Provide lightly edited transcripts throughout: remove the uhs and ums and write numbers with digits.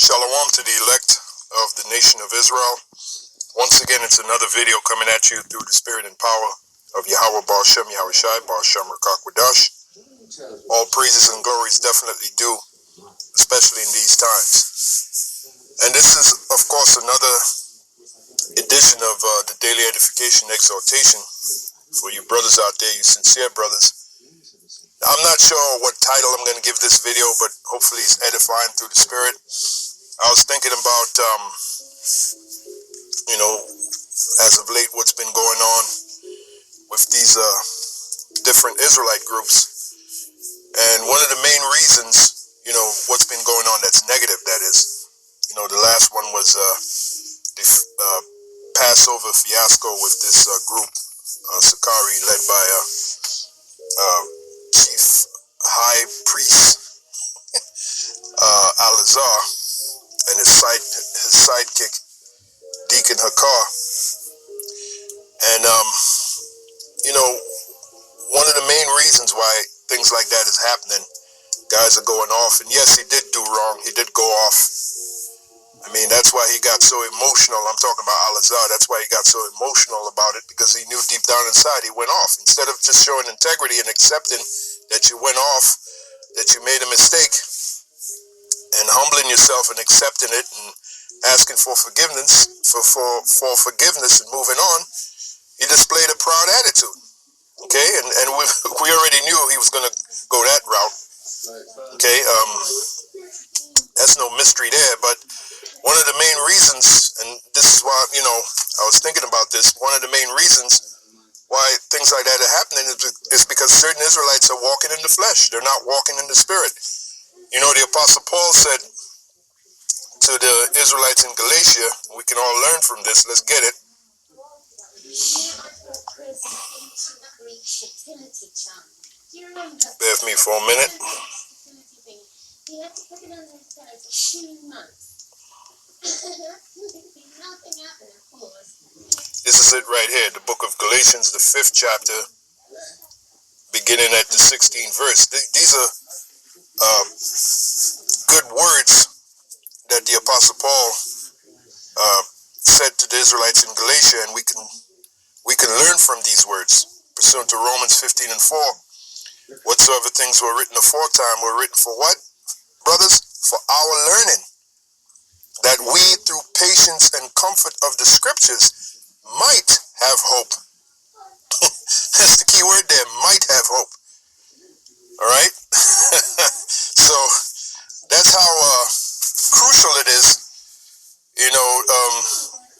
Shalom to the elect of the nation of Israel. Once again, it's another video coming at you through the spirit and power of Yahweh Baal Shem Yahweh Shai Baal Shem Rakak Wadash. All praises and glories definitely due, especially in these times. And this is, of course, another edition of the Daily Edification Exhortation for you brothers out there, you sincere brothers. I'm not sure what title I'm going to give this video, but hopefully it's edifying through the spirit. I was thinking about, as of late, what's been going on with these different Israelite groups. And one of the main reasons, what's been going on that's negative, that is, the last one was the Passover fiasco with this group, Sakari, led by Chief High Priest Al-Azhar and his sidekick, Deacon Hakar. And, one of the main reasons why things like that is happening, guys are going off. And yes, he did do wrong. He did go off. I mean, that's why he got so emotional. I'm talking about Al-Azhar. That's why he got so emotional about it, because he knew deep down inside he went off. Instead of just showing integrity and accepting that you went off, that you made a mistake, and humbling yourself and accepting it and asking for forgiveness, for forgiveness and moving on, he displayed a proud attitude. Okay, and we already knew he was going to go that route. Okay, that's no mystery there. But one of the main reasons, and this is why, I was thinking about this, one of the main reasons why things like that are happening is because certain Israelites are walking in the flesh. They're not walking in the spirit. The Apostle Paul said to the Israelites in Galatia, we can all learn from this, let's get it. Bear with me for a minute. This is it right here, the book of Galatians, the 5th chapter, beginning at the 16th verse. These are good words that the Apostle Paul said to the Israelites in Galatia, and we can learn from these words, pursuant to Romans 15 and 4. Whatsoever things were written aforetime were written for what? Brothers, for our learning, that we through patience and comfort of the scriptures might have hope. That's the key word there, might have hope. All right? So that's how crucial it is,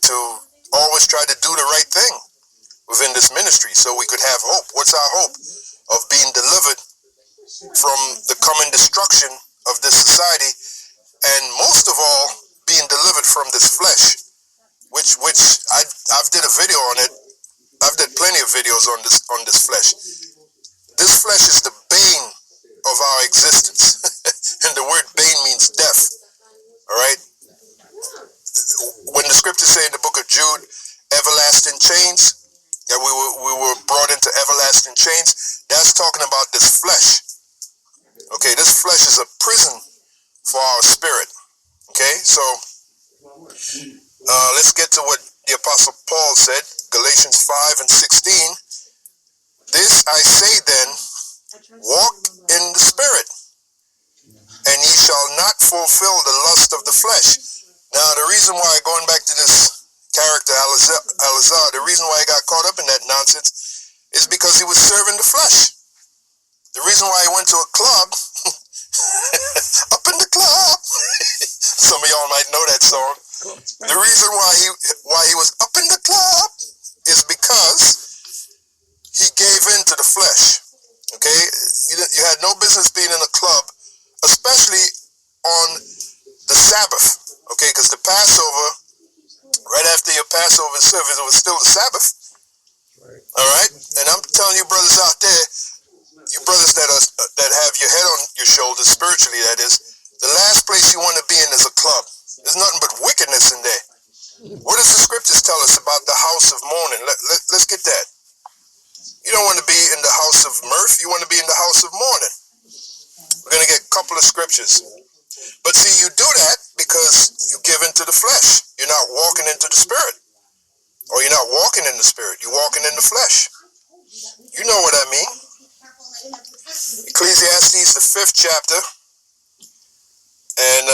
to always try to do the right thing within this ministry so we could have hope. What's our hope? Of being delivered from the coming destruction of this society, and most of all, being delivered from this flesh, which I've did a video on it. I've did plenty of videos on this flesh. This flesh is the bane of our existence. And the word bane means death. All right? When the scriptures say in the book of Jude, everlasting chains, that we were brought into everlasting chains, that's talking about this flesh. Okay, this flesh is a prison for our spirit. Okay, so let's get to what the Apostle Paul said, Galatians 5 and 16. This I say then, walk in the spirit, and ye shall not fulfill the lust of the flesh. Now, the reason why, going back to this character, Al-Azhar, the reason why he got caught up in that nonsense is because he was serving the flesh. The reason why he went to a club, up in the club, some of y'all might know that song. The reason why he was up in the club is because he gave in to the flesh. Okay, you had no business being in a club, especially on the Sabbath. Okay, because the Passover, right after your Passover service, it was still the Sabbath. All right, and I'm telling you, brothers out there, you brothers that have your head on your shoulders spiritually, that is, the last place you want to be in is a club. There's nothing but wickedness in there. What does the scriptures tell us about the house of mourning? Let's get that. You don't want to be in the house of mirth. You want to be in the house of mourning. We're going to get a couple of scriptures. But see, you do that because the flesh. You're not walking into the spirit. Or you're not walking in the spirit. You're walking in the flesh. You know what I mean. Ecclesiastes, the 5th chapter. And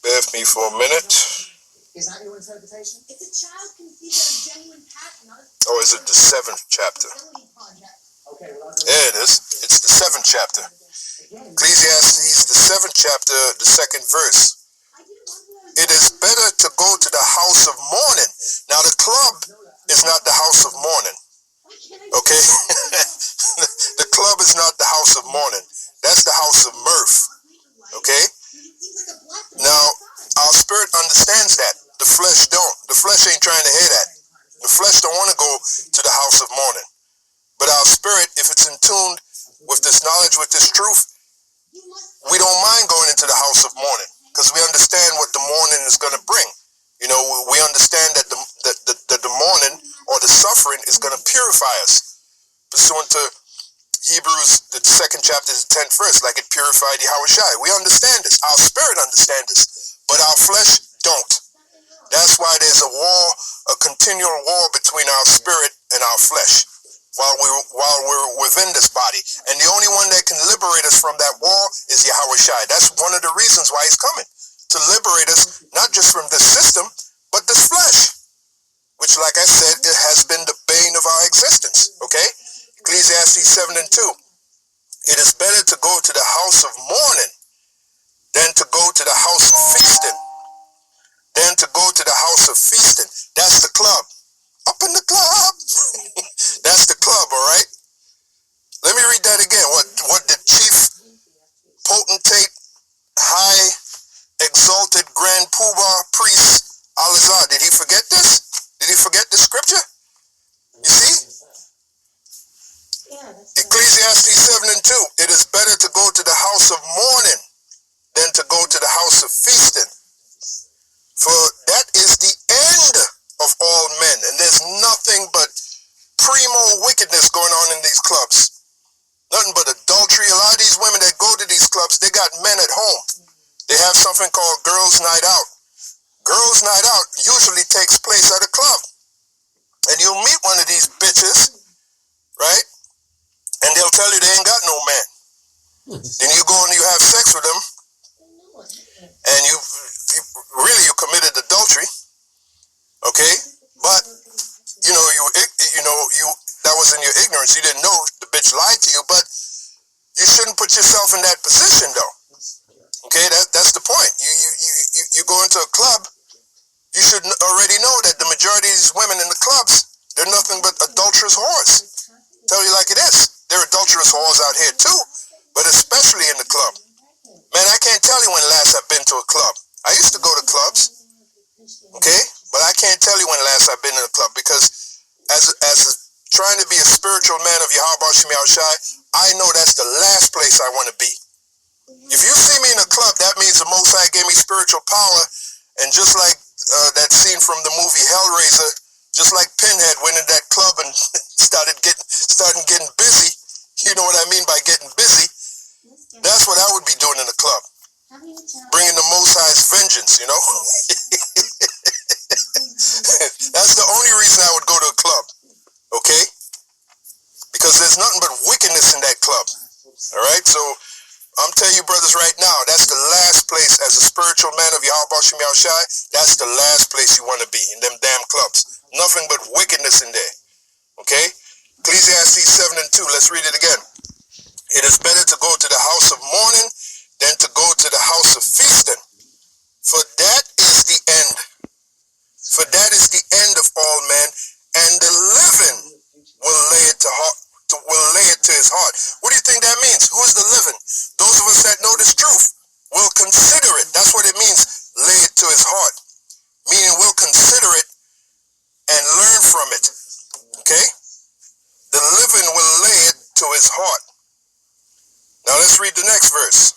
bear with me for a minute. Is that your interpretation? It's a child conceived of genuine passion. Or is it the 7th chapter? There it is. It's the 7th chapter. Ecclesiastes, the 7th chapter, the 2nd verse. It is better to go to the house of mourning. Now the club is not the house of mourning. Okay? The club is not the house of mourning. That's the house of mirth. Okay? Now, our spirit understands that. The flesh don't. The flesh ain't trying to hear that. The flesh don't want to go to the house of mourning. But our spirit, if it's in tune with this knowledge, with this truth, we don't mind going into the house of mourning because we understand what the mourning is going to bring. You know, we understand that the mourning or the suffering is going to purify us. Pursuant to Hebrews, the 2nd chapter, the 10th verse, like it purified Yahushai. We understand this. Our spirit understands this. But our flesh don't. That's why there's a war, a continual war between our spirit and our flesh while we're within this body. And the only one that can liberate us from that war is Yahushai. That's one of the reasons why he's coming. To liberate us, not just from this system, but this flesh. Which, like I said, it has been the bane of our existence. Okay? Ecclesiastes 7 and 2. It is better to go to the house of mourning than to go to the house of feasting. That's the club. Up in the club. That's the club, all right? Let me read that again. What the chief potentate, high, exalted grand poobah priest Al-Azhar, did he forget this? Did he forget the scripture? You see? Ecclesiastes 7 and 2. It is better to go to the house of mourning than to go to the house of feasting. For that is the end of all men. And there's nothing but primo wickedness going on in these clubs. Nothing but adultery. A lot of these women that go to these clubs, they got men at home. They have something called Girls' Night Out. Girls' Night Out usually takes place at a club. And you'll meet one of these bitches, right? And they'll tell you they ain't got no man. Then you go and you have sex with them, and you committed adultery, okay? But you that was in your ignorance. You didn't know the bitch lied to you, but you shouldn't put yourself in that position, though. Okay, that's the point. You go into a club, you should already know that the majority of these women in the clubs, they're nothing but adulterous whores. Tell you like it is. There are adulterous whores out here too, but especially in the club. Man, I can't tell you when last I've been to a club. I used to go to clubs, okay? But I can't tell you when last I've been in a club because as trying to be a spiritual man of Yahweh Shemiah Shai, I know that's the last place I want to be. If you see me in a club, that means the Most High gave me spiritual power, and just like that scene from the movie Hellraiser, just like Pinhead went in that club and started getting busy. You know what I mean by getting busy? That's what I would be doing in the club. Bringing the Most High's vengeance, you know? That's the only reason I would go to a club, okay? Because there's nothing but wickedness in that club, all right? So I'm telling you, brothers, right now, that's the last place as a spiritual man of Yahweh Shemiah Shai, that's the last place you want to be, in them damn clubs. Nothing but wickedness in there, okay? Ecclesiastes 7 and 2, let's read it again. It is better to go to the house of mourning than to go to the house of feasting. For that is the end. For that is the end of all men, and the living will lay it to his heart. What do you think that means? Who is the living? Those of us that know this truth will consider it. That's what it means, lay it to his heart. Meaning we'll consider it and learn from it. Okay? The living will lay it to his heart. Now let's read the next verse.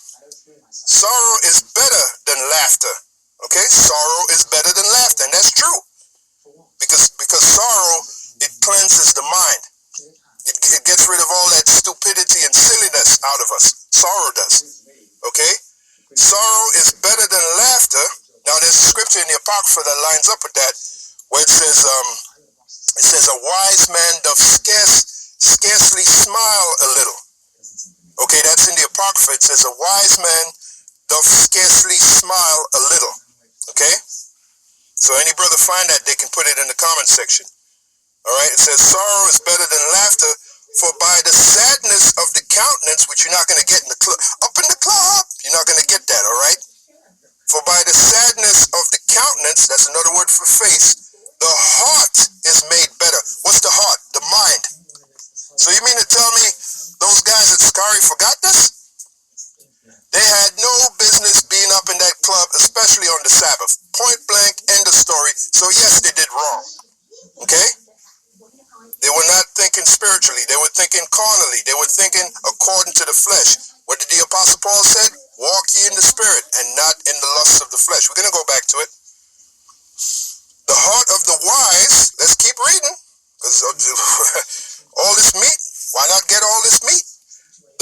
Sorrow is better than laughter. Okay? Sorrow is better than laughter, and that's true. Because sorrow, it cleanses the mind. It gets rid of all that stupidity and silliness out of us. Sorrow does. Okay? Sorrow is better than laughter. Now there's a scripture in the Apocrypha that lines up with that, where it says a wise man doth scarcely smile a little. Okay, that's in the Apocrypha. It says a wise man doth scarcely smile a little. Okay? So any brother find that, they can put it in the comment section. Alright, it says sorrow is better than laughter, for by the sadness of the countenance, which you're not going to get in the club, up in the club, you're not going to get that, alright? For by the sadness of the countenance, that's another word for face, the heart is made better. What's the heart? The mind. So you mean to tell me those guys at Sakari forgot this? They had no business being up in that club, especially on the Sabbath. Point blank, end of story. So yes, they did wrong. Okay? They were not thinking spiritually. They were thinking carnally. They were thinking according to the flesh. What did the Apostle Paul say? Walk ye in the spirit and not in the lusts of the flesh. We're going to go back to it. The heart of the wise, let's keep reading, because all this meat, why not get all this meat?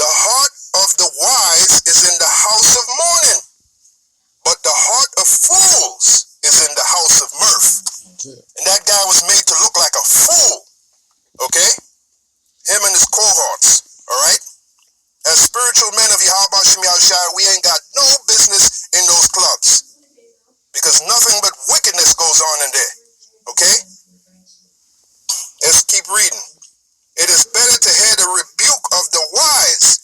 The heart of the wise is in the house of mourning, but the heart of fools is in the house of mirth. And that guy was made to look like a fool. Okay? Him and his cohorts. Alright? As spiritual men of Yahweh Shem Yahushua, we ain't got no business in those clubs. Because nothing but wickedness goes on in there. Okay? Let's keep reading. It is better to hear the rebuke of the wise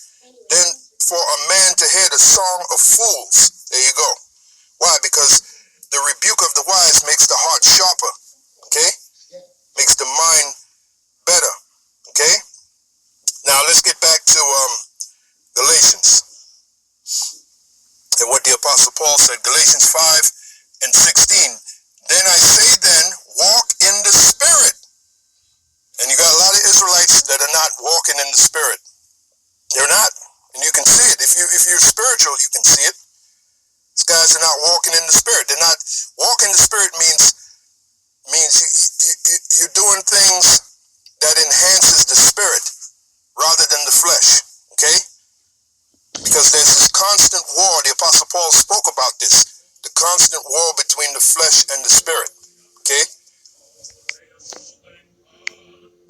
than for a man to hear the song of fools. There you go. Why? Because the rebuke of the wise makes the heart sharper. Okay? Makes the mind better. Okay? Now let's get back to Galatians. And what the Apostle Paul said, Galatians 5 and 16. Then I say then, walk in the Spirit. And you got a lot of Israelites that are not walking in the Spirit. They're not. And you can see it. If you're spiritual, you can see it. These guys are not walking in the Spirit. They're not. Walking in the Spirit means you're doing things that enhances the Spirit rather than the flesh. Okay? Because there's this constant war. The Apostle Paul spoke about this. The constant war between the flesh and the Spirit. Okay?